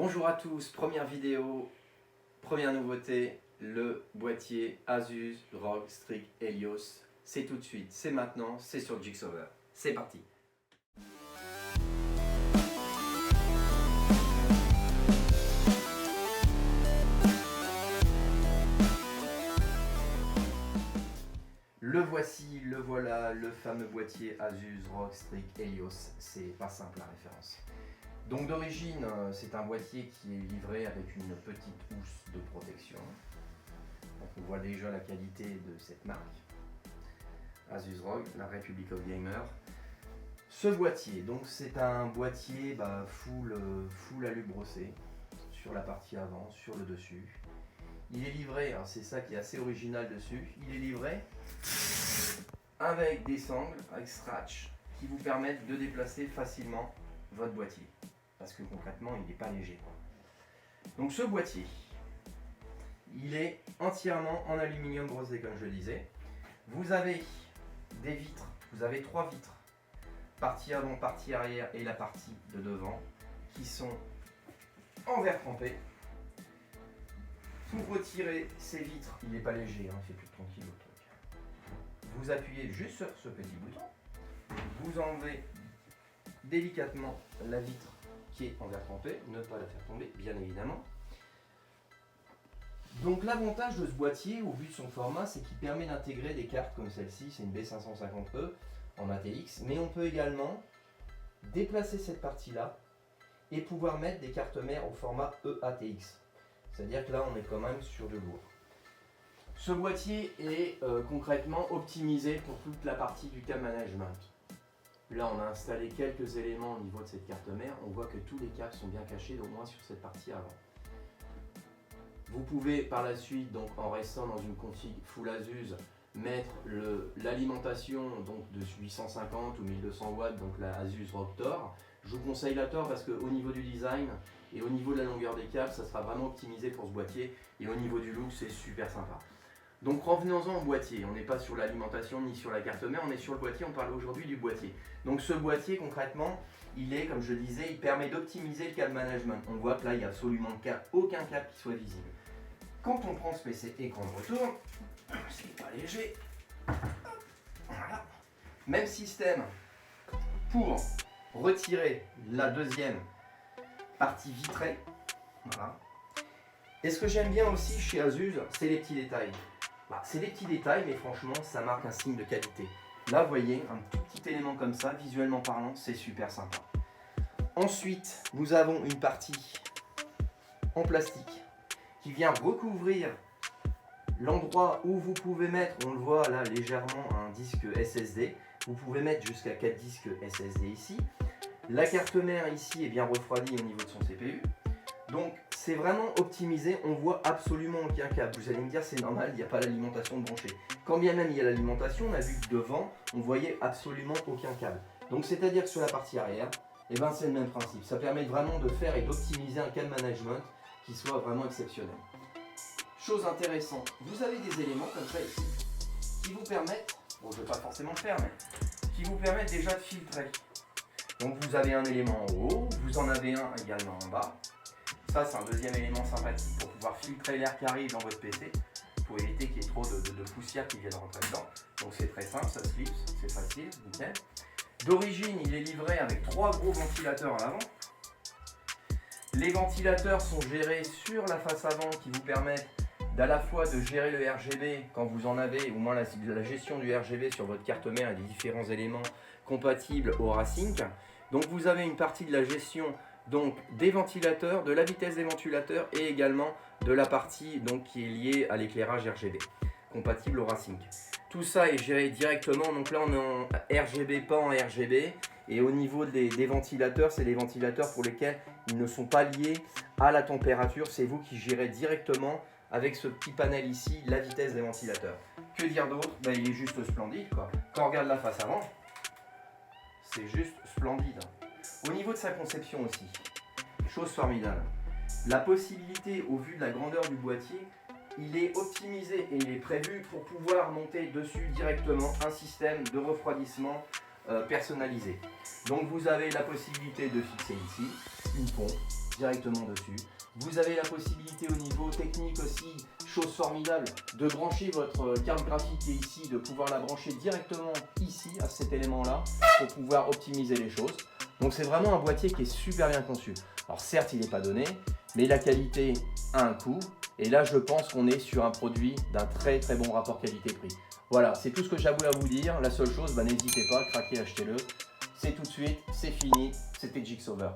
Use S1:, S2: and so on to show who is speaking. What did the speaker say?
S1: Bonjour à tous, première vidéo, première nouveauté, le boîtier Asus ROG Strix Helios. C'est tout de suite, c'est maintenant, c'est sur Jigsawer. C'est parti. Le voici, le voilà, le fameux boîtier Asus ROG Strix Helios. C'est pas simple la référence. Donc d'origine, c'est un boîtier qui est livré avec une petite housse de protection. Donc on voit déjà la qualité de cette marque. Asus ROG, la Republic of Gamer. Ce boîtier, donc c'est un boîtier full alu brossé sur la partie avant, sur le dessus. Il est livré, c'est ça qui est assez original dessus, il est livré avec des sangles, avec scratch, qui vous permettent de déplacer facilement votre boîtier. Parce que concrètement, il n'est pas léger. Donc ce boîtier, il est entièrement en aluminium brossé, comme je le disais. Vous avez des vitres, vous avez 3 vitres, partie avant, partie arrière et la partie de devant, qui sont en verre trempé. Pour retirer ces vitres, il n'est pas léger, il fait plus de 30 kg le truc. Vous appuyez juste sur ce petit bouton, vous enlevez délicatement la vitre qui est en verre trempé, ne pas la faire tomber bien évidemment. Donc l'avantage de ce boîtier au vu de son format, c'est qu'il permet d'intégrer des cartes comme celle-ci, c'est une B550E en ATX, mais on peut également déplacer cette partie-là et pouvoir mettre des cartes mères au format EATX. C'est-à-dire que là on est quand même sur de lourd. Ce boîtier est concrètement optimisé pour toute la partie du câble management. Là, on a installé quelques éléments au niveau de cette carte mère. On voit que tous les câbles sont bien cachés, au moins sur cette partie avant. Vous pouvez par la suite, donc en restant dans une config Full Asus, mettre l'alimentation de 850 ou 1200 watts, donc la Asus ROG Tor. Je vous conseille la Tor parce qu'au niveau du design et au niveau de la longueur des câbles, ça sera vraiment optimisé pour ce boîtier. Et au niveau du look, c'est super sympa. Donc revenons-en au boîtier, on n'est pas sur l'alimentation ni sur la carte mère, on est sur le boîtier, on parle aujourd'hui du boîtier. Donc ce boîtier concrètement, il est, comme je le disais, il permet d'optimiser le câble management. On voit que là, il n'y a absolument aucun câble qui soit visible. Quand on prend ce PC écran de retour, c'est pas léger. Voilà. Même système pour retirer la deuxième partie vitrée. Voilà. Et ce que j'aime bien aussi chez Asus, c'est les petits détails. C'est des petits détails, mais franchement, ça marque un signe de qualité. Là, vous voyez, un tout petit élément comme ça, visuellement parlant, c'est super sympa. Ensuite, nous avons une partie en plastique qui vient recouvrir l'endroit où vous pouvez mettre, on le voit là légèrement, un disque SSD. Vous pouvez mettre jusqu'à 4 disques SSD ici. La carte mère ici est bien refroidie au niveau de son CPU. Donc c'est vraiment optimisé, on voit absolument aucun câble. Vous allez me dire c'est normal, il n'y a pas l'alimentation de brancher. Quand bien même il y a l'alimentation, on a vu que devant, on voyait absolument aucun câble. Donc c'est-à-dire que sur la partie arrière, c'est le même principe. Ça permet vraiment de faire et d'optimiser un câble management qui soit vraiment exceptionnel. Chose intéressante, vous avez des éléments comme ça ici, qui vous permettent, bon je ne vais pas forcément le faire, mais qui vous permettent déjà de filtrer. Donc vous avez un élément en haut, vous en avez un également en bas. Ça, c'est un deuxième élément sympathique pour pouvoir filtrer l'air qui arrive dans votre PC pour éviter qu'il y ait trop de poussière qui vienne rentrer dedans. Donc c'est très simple, ça se lisse, c'est facile, nickel. D'origine, il est livré avec 3 gros ventilateurs à l'avant. Les ventilateurs sont gérés sur la face avant qui vous permettent d'à la fois de gérer le RGB quand vous en avez, au moins la gestion du RGB sur votre carte mère et des différents éléments compatibles au Racing. Donc vous avez une partie de la gestion des ventilateurs, de la vitesse des ventilateurs et également de la partie qui est liée à l'éclairage RGB, compatible au Racing. Tout ça est géré directement, donc là on est en RGB, pas en RGB, et au niveau des ventilateurs, c'est des ventilateurs pour lesquels ils ne sont pas liés à la température, c'est vous qui gérez directement avec ce petit panel ici, la vitesse des ventilateurs. Que dire d'autre? Il est juste splendide quoi. Quand on regarde la face avant, c'est juste splendide. Au niveau de sa conception aussi, chose formidable, la possibilité au vu de la grandeur du boîtier, il est optimisé et il est prévu pour pouvoir monter dessus directement un système de refroidissement personnalisé. Donc vous avez la possibilité de fixer ici une pompe directement dessus. Vous avez la possibilité au niveau technique aussi, chose formidable, de brancher votre carte graphique qui est ici, de pouvoir la brancher directement ici, à cet élément-là, pour pouvoir optimiser les choses. Donc c'est vraiment un boîtier qui est super bien conçu. Alors certes, il n'est pas donné, mais la qualité a un coût. Et là, je pense qu'on est sur un produit d'un très très bon rapport qualité-prix. Voilà, c'est tout ce que j'avais à vous dire. La seule chose, n'hésitez pas, craquez, achetez-le. C'est tout de suite, c'est fini, c'était Jigsawer.